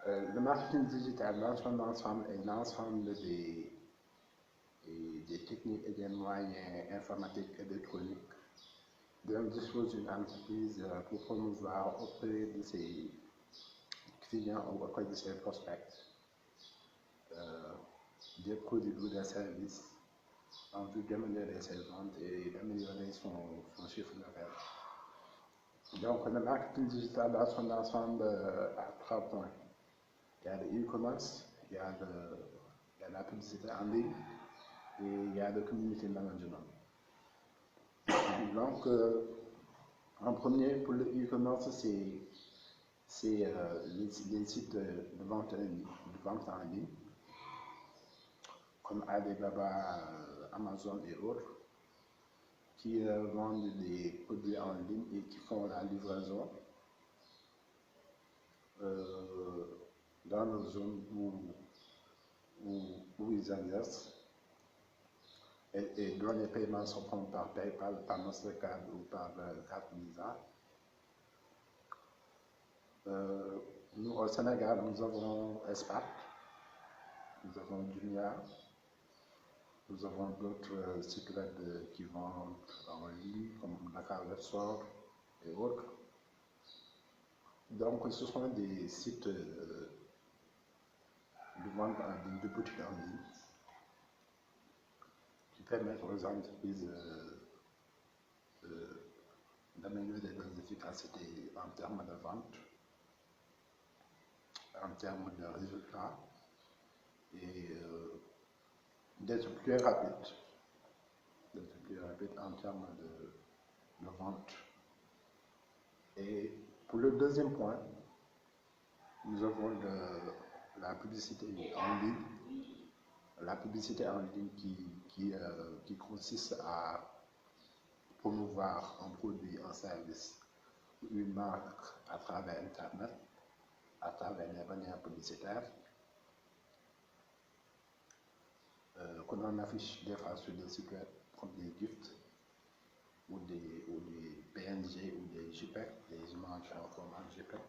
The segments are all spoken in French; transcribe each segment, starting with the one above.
Le marketing digital dans son ensemble est l'ensemble des techniques et des moyens informatiques et électroniques dont dispose une entreprise pour promouvoir auprès de ses clients ou auprès de ses prospects euh, des produits ou des services en vue d'améliorer ses ventes et d'améliorer son chiffre d'affaires. Donc, le marketing digital dans son ensemble a 3 points. Il y a le e-commerce, il y a la publicité en ligne et il y a le community management. Donc, en premier, pour le e-commerce, c'est les sites de vente en ligne, comme Alibaba, Amazon et autres, qui vendent des produits en ligne et qui font la livraison dans nos zones où ils exercent et dont les paiements se font par PayPal, par Mastercard ou par carte Visa. Nous, au Sénégal, nous avons Espac, nous avons Jumia, nous avons d'autres sites web qui vendent en ligne, comme Dakar Web Store et autres. Donc, ce sont des sites de vente en ligne, de boutiques en ligne, qui permettent aux entreprises d'améliorer leurs efficacités en termes de vente, en termes de résultats et d'être plus rapide en termes de vente. Et pour le deuxième point, nous avons la publicité en ligne. La publicité en ligne qui consiste à promouvoir un produit, un service ou une marque à travers Internet, à travers les bannières publicitaires, que l'on affiche des fois sur des sites web comme des GIFs ou des PNG ou des JPEG, des images en format JPEG,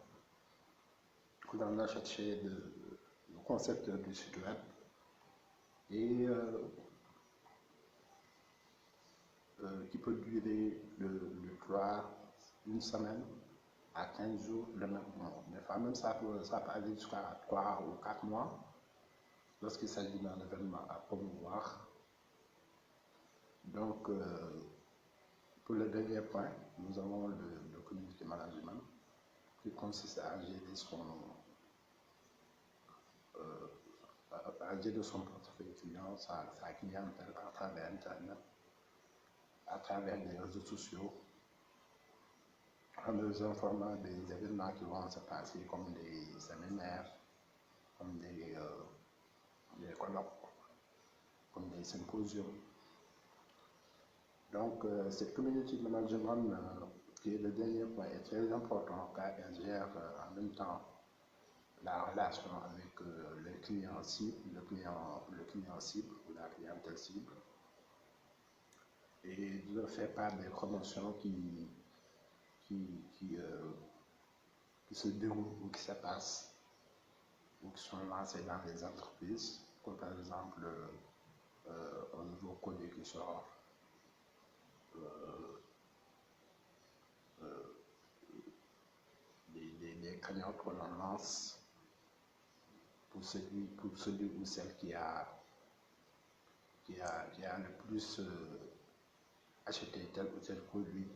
que l'on achète chez le concepteur du site web et qui peut durer de 1 semaine à 15 jours de maintenant. Des fois même ça peut aller jusqu'à 3 ou 4 mois lorsqu'il s'agit d'un événement à promouvoir. Donc, pour le dernier point, nous avons le community management qui consiste à gérer son portefeuille client, sa clientèle à travers Internet, à travers les réseaux sociaux, en nous informant des événements qui vont se passer comme des séminaires, comme des colloques, comme des symposiums. Donc, cette community management, qui est le dernier point, est très important car elle gère en même temps la relation avec le client cible, le client cible ou la clientèle cible, et de faire part des promotions qui se déroulent ou qui se passent ou qui sont lancées dans les entreprises, comme par exemple un nouveau produit qui sort, des cagnottes que l'on lance pour celui ou celle qui a le plus acheté tel ou tel produit.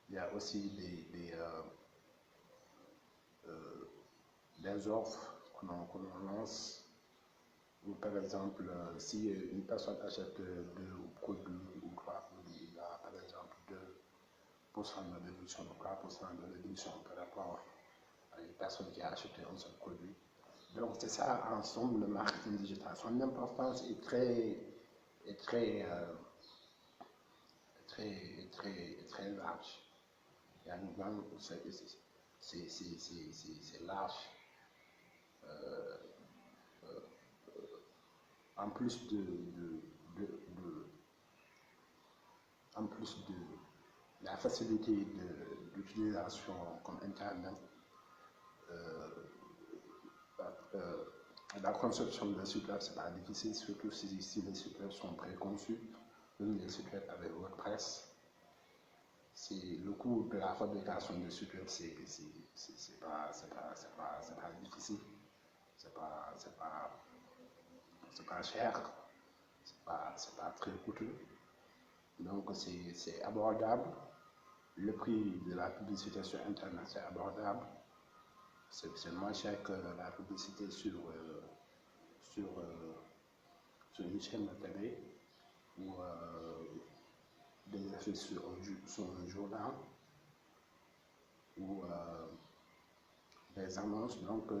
Il y a aussi des offres que l'on lance, ou par exemple, si une personne achète 2 produits ou 3 produits, il y a par exemple 2% de réduction, 3% de réduction par rapport à une personne qui a acheté un seul produit. Donc c'est ça en somme le marketing digital. Son importance est très large. Il y a une grande, c'est large. En plus en plus de la facilité l'utilisation comme Internet, la conception des sites web, c'est pas difficile, surtout si les sites web sont préconçus, même les sites web avec WordPress. Le coût de la fabrication de sites web, c'est pas difficile, c'est pas cher, c'est pas très coûteux, donc c'est abordable. Le prix de la publicité sur Internet, c'est abordable, c'est moins cher que la publicité sur une chaîne de télé ou des effets sur un journal ou des annonces. Donc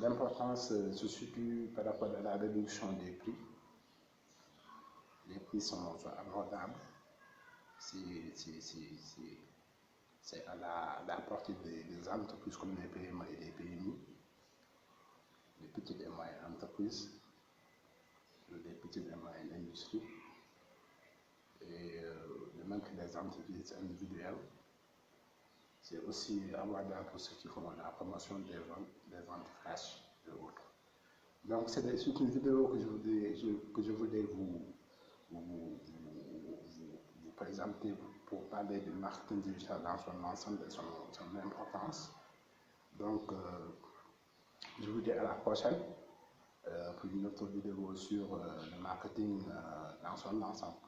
l'importance se situe par rapport à la réduction des prix. Les prix sont abordables. C'est à la portée des entreprises comme les PME et les PMI, les petites et moyennes entreprises, les petites et moyennes industries, et même que les entreprises individuelles. C'est aussi abordable pour ceux qui font la promotion des ventes flash et autres. Donc c'est une vidéo que je voulais vous présenter pour parler du marketing digital dans son ensemble et son importance. Donc je vous dis à la prochaine pour une autre vidéo sur le marketing dans son ensemble.